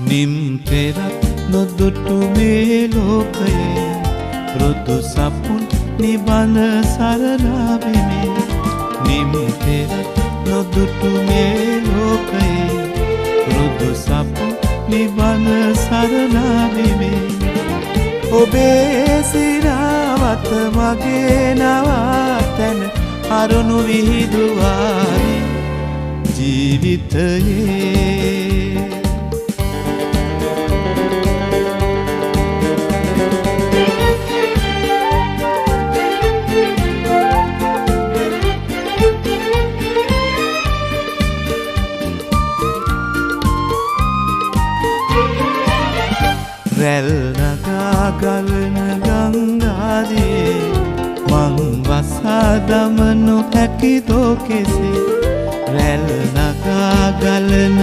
නිම් පෙරත් නොදුටු මේ ලෝකයේ රුදු සපුන් නිබඳ සරලා වෙමි. නිම් පෙරත් නොදුටු මේ ලෝකයේ රුදු සපුන් නිබඳ සරලා වෙමි. ඔබේ සිරාවත මගේ නවාතැන අරුණු විහිදුවායි ජීවිතයේ. රැල් නගා ගලන ගංගාදියේ මං වසා දමනු හැකිදෝ කෙසේ. රැල් නගා ගලන